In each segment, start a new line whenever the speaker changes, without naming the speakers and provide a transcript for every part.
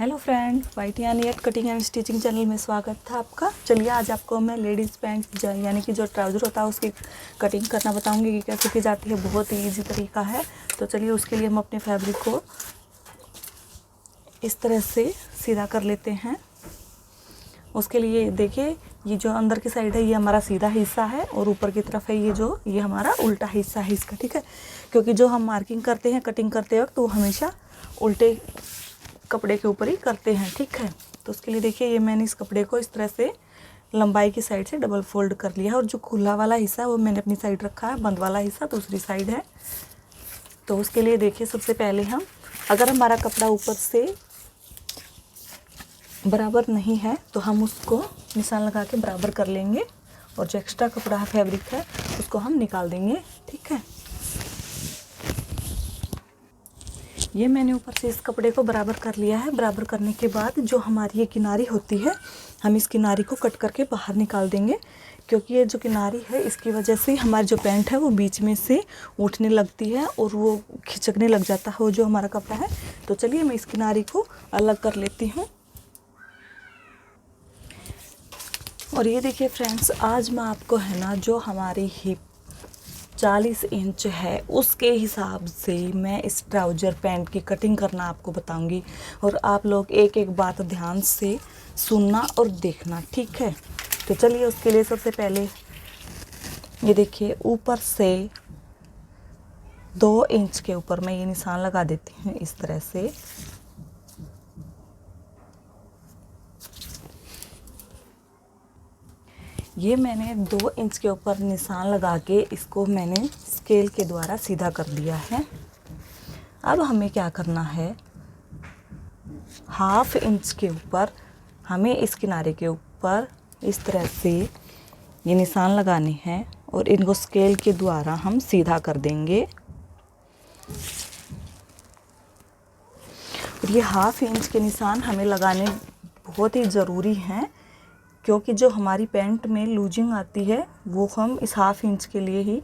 Hello friend, white यानी at cutting and stitching channel में स्वागत था आपका। चलिए आज आपको मैं लेडीज़ पैंट यानी कि जो ट्राउज़र होता है उसकी कटिंग करना बताऊंगी कि कैसे की जाती है। बहुत ही इजी तरीका है। तो चलिए उसके लिए हम अपने फैब्रिक को इस तरह से सीधा कर लेते हैं। उसके लिए देखिए, ये जो अंदर की साइड है ये हमारा सीधा हिस्सा है और ऊपर की तरफ है ये हमारा उल्टा हिस्सा है इसका, ठीक है। क्योंकि जो हम मार्किंग करते हैं कटिंग करते वक्त वो हमेशा उल्टे कपड़े के ऊपर ही करते हैं, ठीक है। तो उसके लिए देखिए, ये मैंने इस कपड़े को इस तरह से लंबाई की साइड से डबल फोल्ड कर लिया है और जो खुला वाला हिस्सा है वो मैंने अपनी साइड रखा है, बंद वाला हिस्सा दूसरी साइड है। तो उसके लिए देखिए, सबसे पहले हम, अगर हमारा कपड़ा ऊपर से बराबर नहीं है तो हम उसको निशान लगा के बराबर कर लेंगे और जो एक्स्ट्रा कपड़ा है फैब्रिक है उसको हम निकाल देंगे, ठीक है। ये मैंने ऊपर से इस कपड़े को बराबर कर लिया है। बराबर करने के बाद जो हमारी ये किनारी होती है, हम इस किनारी को कट करके बाहर निकाल देंगे। क्योंकि ये जो किनारी है इसकी वजह से हमारी जो पैंट है वो बीच में से उठने लगती है और वो खिचकने लग जाता है वो जो हमारा कपड़ा है। तो चलिए मैं इस किनारी को अलग कर लेती हूँ। और ये देखिए फ्रेंड्स, आज मैं आपको है ना, जो हमारी हिप 40 इंच है उसके हिसाब से मैं इस ट्राउज़र पैंट की कटिंग करना आपको बताऊंगी। और आप लोग एक एक बात ध्यान से सुनना और देखना, ठीक है। तो चलिए उसके लिए सबसे पहले ये देखिए, ऊपर से 2 इंच के ऊपर मैं ये निशान लगा देती हूँ इस तरह से। ये मैंने 2 इंच के ऊपर निशान लगा के इसको मैंने स्केल के द्वारा सीधा कर दिया है। अब हमें क्या करना है, 1/2 इंच के ऊपर हमें इस किनारे के ऊपर इस तरह से ये निशान लगाने हैं और इनको स्केल के द्वारा हम सीधा कर देंगे। और ये 1/2 इंच के निशान हमें लगाने बहुत ही ज़रूरी हैं, क्योंकि जो हमारी पैंट में लूजिंग आती है वो हम इस 1/2 इंच के लिए ही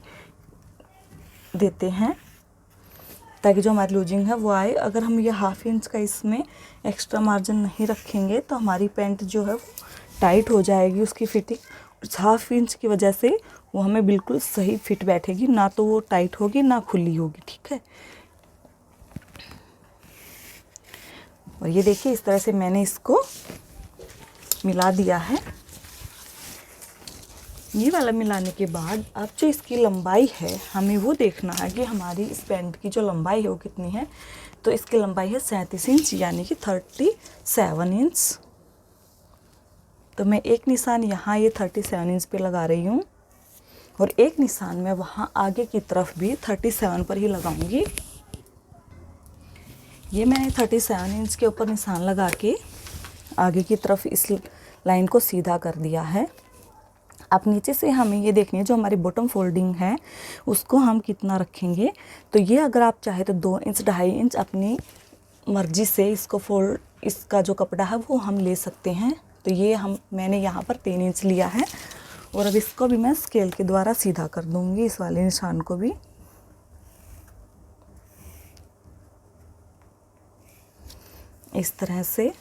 देते हैं, ताकि जो हमारी लूजिंग है वो आए। अगर हम ये 1/2 इंच का इसमें एक्स्ट्रा मार्जिन नहीं रखेंगे तो हमारी पैंट जो है वो टाइट हो जाएगी, उसकी फिटिंग। 1/2 इंच की वजह से वो हमें बिल्कुल सही फिट बैठेगी, ना तो वो टाइट होगी ना खुली होगी, ठीक है। और ये देखिए, इस तरह से मैंने इसको मिला दिया है। ये वाला मिलाने के बाद अब जो इसकी लंबाई है हमें वो देखना है कि हमारी इस पैंट की जो लंबाई है वो कितनी है। तो इसकी लंबाई है 37 इंच यानी कि 37 इंच। तो मैं एक निशान यहाँ ये 37 इंच पे लगा रही हूँ और एक निशान मैं वहाँ आगे की तरफ भी 37 पर ही लगाऊंगी। ये मैंने 37 इंच के ऊपर निशान लगा के आगे की तरफ इस लाइन को सीधा कर दिया है। अब नीचे से हमें ये देखनी है, जो हमारी बॉटम फोल्डिंग है उसको हम कितना रखेंगे। तो ये अगर आप चाहे तो 2 इंच 2.5 इंच अपनी मर्जी से इसको फोल्ड, इसका जो कपड़ा है वो हम ले सकते हैं। तो ये मैंने यहाँ पर 3 इंच लिया है और अब इसको भी मैं स्केल के द्वारा सीधा कर दूँगी, इस वाले निशान को भी। इस तरह से।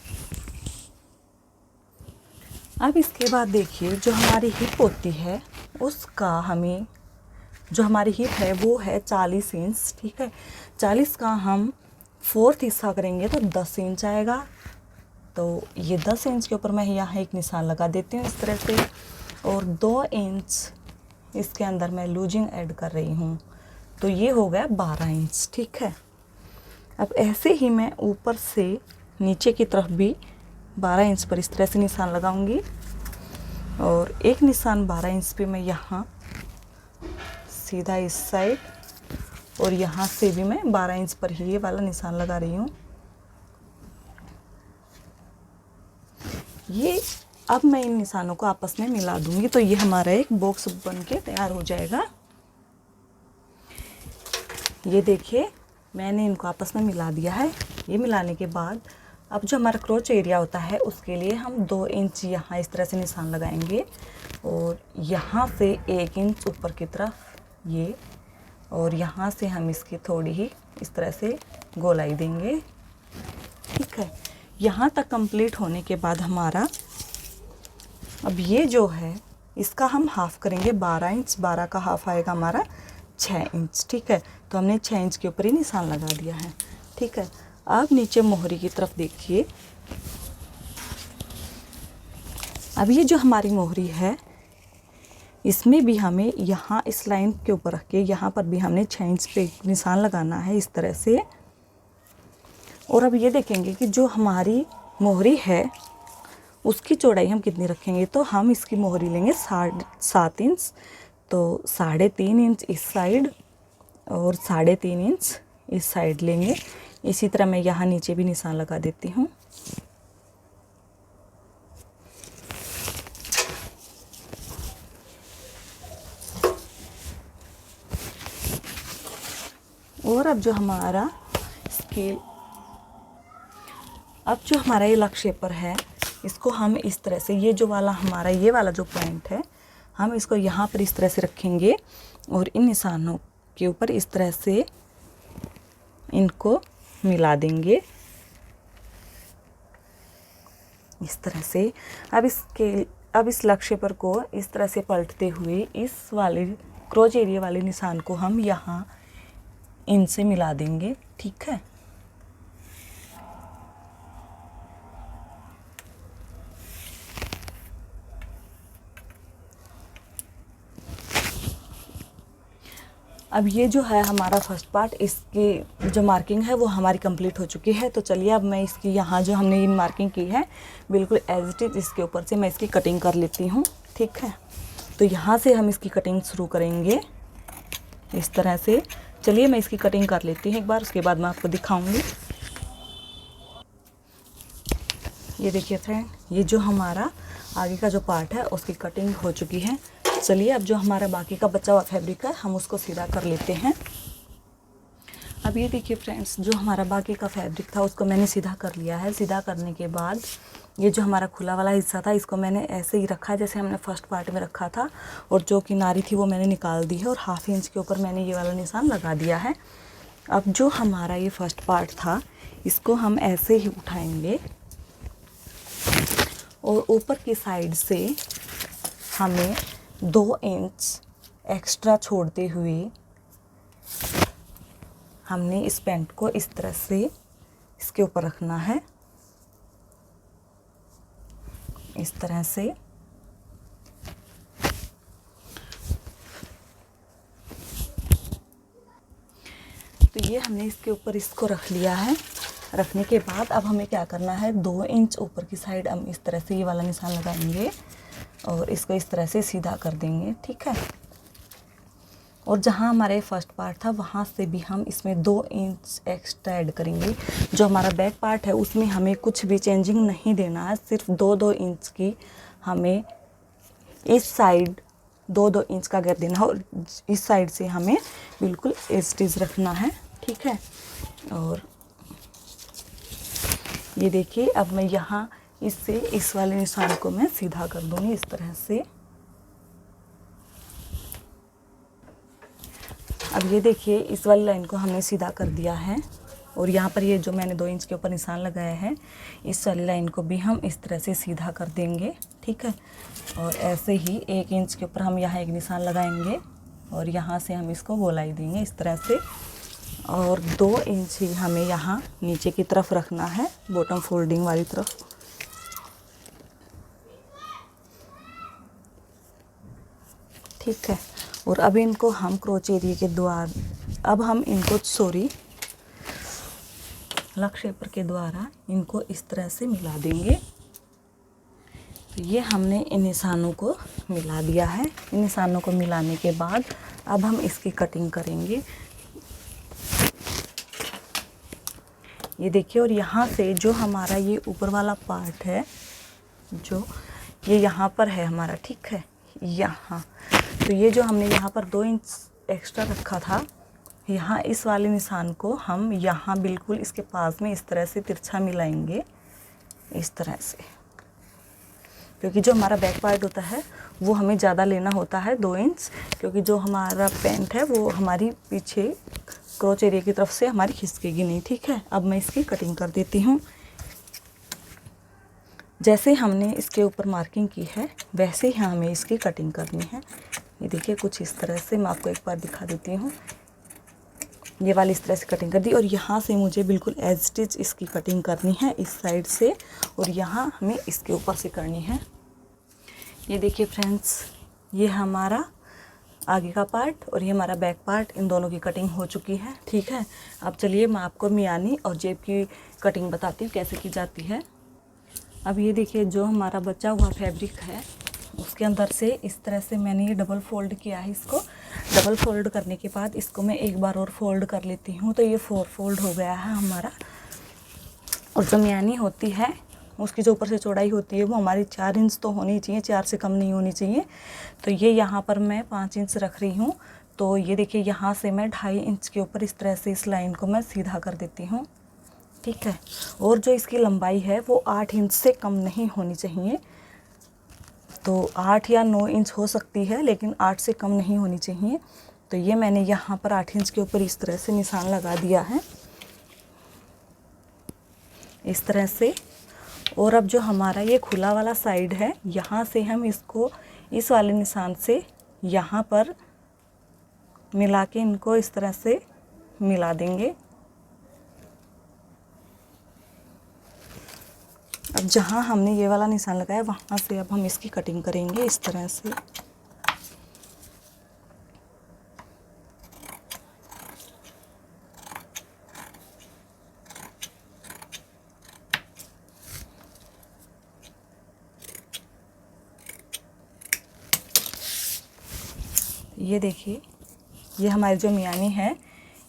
अब इसके बाद देखिए, जो हमारी हिप होती है उसका हमें, जो हमारी हिप है वो है 40 इंच, ठीक है। 40 का हम 4th हिस्सा करेंगे तो 10 इंच आएगा। तो ये 10 इंच के ऊपर मैं यहाँ एक निशान लगा देती हूँ इस तरह से और 2 इंच इसके अंदर मैं लूजिंग ऐड कर रही हूँ। तो ये हो गया 12 इंच, ठीक है। अब ऐसे ही मैं ऊपर से नीचे की तरफ भी 12 इंच पर इस तरह से निशान लगाऊंगी और एक निशान 12 इंच पे मैं यहाँ सीधा इस साइड और यहाँ से भी मैं 12 इंच पर ही ये वाला निशान लगा रही हूँ। ये अब मैं इन निशानों को आपस में मिला दूंगी तो ये हमारा एक बॉक्स बन के तैयार हो जाएगा। ये देखिए, मैंने इनको आपस में मिला दिया है। ये मिलाने के बाद अब जो हमारा क्रोच एरिया होता है उसके लिए हम 2 इंच यहाँ इस तरह से निशान लगाएंगे और यहाँ से 1 इंच ऊपर की तरफ ये, और यहाँ से हम इसकी थोड़ी ही इस तरह से गोलाई देंगे, ठीक है। यहाँ तक कंप्लीट होने के बाद हमारा अब ये जो है इसका हम हाफ़ करेंगे 12 इंच। 12 का हाफ़ आएगा हमारा 6 इंच। ठीक है, तो हमने 6 इंच के ऊपर ही निशान लगा दिया है। ठीक है, अब नीचे मोहरी की तरफ देखिए। अब ये जो हमारी मोहरी है इसमें भी हमें यहाँ इस लाइन के ऊपर रख के यहाँ पर भी हमने 6 इंच पे निशान लगाना है इस तरह से। और अब ये देखेंगे कि जो हमारी मोहरी है उसकी चौड़ाई हम कितनी रखेंगे, तो हम इसकी मोहरी लेंगे 7.5 इंच। तो 3.5 इंच इस साइड और 3.5 इंच इस साइड लेंगे। इसी तरह मैं यहाँ नीचे भी निशान लगा देती हूँ। और अब जो हमारा स्केल, अब जो हमारा ये लक्ष्य पर है इसको हम इस तरह से, ये जो वाला हमारा ये वाला जो पॉइंट है हम इसको यहाँ पर इस तरह से रखेंगे और इन निशानों के ऊपर इस तरह से इनको मिला देंगे इस तरह से। अब इस लक्ष्य पर को इस तरह से पलटते हुए इस वाले क्रोच एरिया वाले निशान को हम यहाँ इनसे मिला देंगे। ठीक है, अब ये जो है हमारा फर्स्ट पार्ट, इसकी जो मार्किंग है वो हमारी कंप्लीट हो चुकी है। तो चलिए अब मैं इसकी यहाँ जो हमने इन मार्किंग की है बिल्कुल एज इट इज़ इसके ऊपर से मैं इसकी कटिंग कर लेती हूँ। ठीक है, तो यहाँ से हम इसकी कटिंग शुरू करेंगे इस तरह से। चलिए मैं इसकी कटिंग कर लेती हूँ एक बार, उसके बाद मैं आपको दिखाऊँगी। ये देखिए फ्रेंड, ये जो हमारा आगे का जो पार्ट है उसकी कटिंग हो चुकी है। चलिए अब जो हमारा बाकी का बचा हुआ फैब्रिक है हम उसको सीधा कर लेते हैं। अब ये देखिए फ्रेंड्स, जो हमारा बाकी का फैब्रिक था उसको मैंने सीधा कर लिया है। सीधा करने के बाद ये जो हमारा खुला वाला हिस्सा था इसको मैंने ऐसे ही रखा है जैसे हमने फर्स्ट पार्ट में रखा था, और जो किनारी थी वो मैंने निकाल दी है और 1/2 इंच के ऊपर मैंने ये वाला निशान लगा दिया है। अब जो हमारा ये फर्स्ट पार्ट था इसको हम ऐसे ही उठाएंगे और ऊपर की साइड से हमें 2 इंच एक्स्ट्रा छोड़ते हुए हमने इस पैंट को इस तरह से इसके ऊपर रखना है, इस तरह से। तो ये हमने इसके ऊपर इसको रख लिया है। रखने के बाद अब हमें क्या करना है, 2 इंच ऊपर की साइड हम इस तरह से ये वाला निशान लगाएंगे और इसको इस तरह से सीधा कर देंगे। ठीक है, और जहाँ हमारे फर्स्ट पार्ट था वहाँ से भी हम इसमें 2 इंच एक्स्ट्रा ऐड करेंगे। जो हमारा बैक पार्ट है उसमें हमें कुछ भी चेंजिंग नहीं देना है, सिर्फ 2-2 इंच की हमें इस साइड 2-2 इंच का गैप देना है और इस साइड से हमें बिल्कुल स्टिच रखना है। ठीक है, और ये देखिए अब मैं यहाँ इससे इस वाले निशान को मैं सीधा कर दूँगी इस तरह से। अब ये देखिए इस वाली लाइन को हमने सीधा कर दिया है और यहाँ पर ये जो मैंने 2 इंच के ऊपर निशान लगाया है इस वाली लाइन को भी हम इस तरह से सीधा कर देंगे। ठीक है, और ऐसे ही 1 इंच के ऊपर हम यहाँ एक निशान लगाएंगे और यहाँ से हम इसको गोलाई देंगे इस तरह से, और 2 इंच ही हमें यहाँ नीचे की तरफ रखना है, बॉटम फोल्डिंग वाली तरफ। ठीक है, और अब इनको हम क्रोच एरिया के द्वारा लक्ष्य पर के द्वारा इनको इस तरह से मिला देंगे। तो ये हमने इन निशानों को मिला दिया है। इन निशानों को मिलाने के बाद अब हम इसकी कटिंग करेंगे। ये देखिए, और यहाँ से जो हमारा ये ऊपर वाला पार्ट है जो ये यहाँ पर है हमारा, ठीक है, यहाँ, तो ये जो हमने यहाँ पर 2 इंच एक्स्ट्रा रखा था, यहाँ इस वाले निशान को हम यहाँ बिल्कुल इसके पास में इस तरह से तिरछा मिलाएंगे इस तरह से, क्योंकि जो हमारा बैक पार्ट होता है वो हमें ज़्यादा लेना होता है 2 इंच, क्योंकि जो हमारा पैंट है वो हमारी पीछे क्रोच एरिया की तरफ से हमारी खिसकेगी नहीं। ठीक है, अब मैं इसकी कटिंग कर देती हूँ। जैसे हमने इसके ऊपर मार्किंग की है वैसे ही हमें इसकी कटिंग करनी है। ये देखिए कुछ इस तरह से, मैं आपको एक बार दिखा देती हूँ। ये वाली इस तरह से कटिंग कर दी और यहाँ से मुझे बिल्कुल एज स्टिच इसकी कटिंग करनी है इस साइड से, और यहाँ हमें इसके ऊपर से करनी है। ये देखिए फ्रेंड्स, ये हमारा आगे का पार्ट और ये हमारा बैक पार्ट, इन दोनों की कटिंग हो चुकी है। ठीक है, अब चलिए मैं आपको मियानी और जेब की कटिंग बताती हूँ कैसे की जाती है। अब ये देखिए जो हमारा बचा हुआ फैब्रिक है उसके अंदर से इस तरह से मैंने ये डबल फोल्ड किया है। इसको डबल फोल्ड करने के बाद इसको मैं एक बार और फोल्ड कर लेती हूँ, तो ये 4 फोल्ड हो गया है हमारा। और जो मियानी होती है उसकी जो ऊपर से चौड़ाई होती है वो हमारी 4 इंच तो होनी चाहिए, 4 से कम नहीं होनी चाहिए। तो ये यहाँ पर मैं 5 इंच रख रही हूँ। तो ये देखिए यहाँ से मैं 2.5 इंच के ऊपर इस तरह से इस लाइन को मैं सीधा कर देती हूँ। ठीक है, और जो इसकी लंबाई है वो 8 इंच से कम नहीं होनी चाहिए। तो 8 या 9 इंच हो सकती है, लेकिन 8 से कम नहीं होनी चाहिए। तो ये मैंने यहाँ पर 8 इंच के ऊपर इस तरह से निशान लगा दिया है, इस तरह से। और अब जो हमारा ये खुला वाला साइड है, यहाँ से हम इसको इस वाले निशान से यहाँ पर मिला के इनको इस तरह से मिला देंगे। अब जहाँ हमने ये वाला निशान लगाया वहाँ से अब हम इसकी कटिंग करेंगे इस तरह से। ये देखिए, ये हमारी जो मियानी है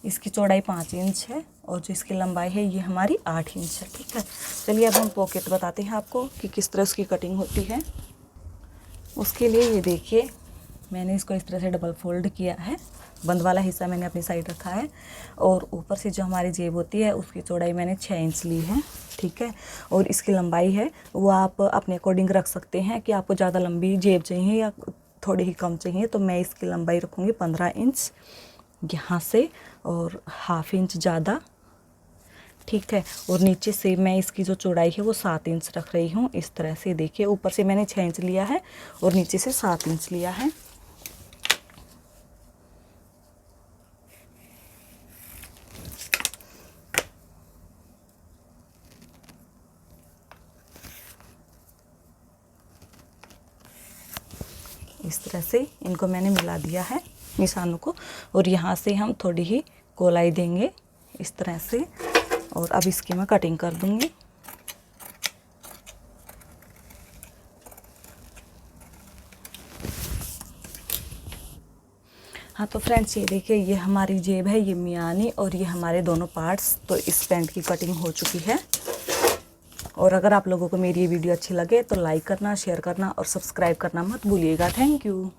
इसकी चौड़ाई 5 इंच है और जो इसकी लंबाई है ये हमारी 8 इंच है। ठीक है, चलिए अब हम पॉकेट बताते हैं आपको कि किस तरह उसकी कटिंग होती है। उसके लिए ये देखिए मैंने इसको इस तरह से डबल फोल्ड किया है, बंद वाला हिस्सा मैंने अपनी साइड रखा है, और ऊपर से जो हमारी जेब होती है उसकी चौड़ाई मैंने 6 इंच ली है। ठीक है, और इसकी लंबाई है वो आप अपने अकॉर्डिंग रख सकते हैं कि आपको ज़्यादा लंबी जेब चाहिए या थोड़ी ही कम चाहिए। तो मैं इसकी लंबाई रखूँगी 15 इंच यहाँ से और 1/2 इंच ज़्यादा। ठीक है, और नीचे से मैं इसकी जो चौड़ाई है वो 7 इंच रख रही हूँ इस तरह से। देखिए ऊपर से मैंने 6 इंच लिया है और नीचे से 7 इंच लिया है। इस तरह से इनको मैंने मिला दिया है निशानों को, और यहाँ से हम थोड़ी ही गोलाई देंगे इस तरह से। और अब इसकी मैं कटिंग कर दूँगी। हाँ तो फ्रेंड्स ये देखिए, ये हमारी जेब है, ये मियानी और ये हमारे दोनों पार्ट्स। तो इस पैंट की कटिंग हो चुकी है। और अगर आप लोगों को मेरी ये वीडियो अच्छी लगे तो लाइक करना, शेयर करना और सब्सक्राइब करना मत भूलिएगा। Thank you.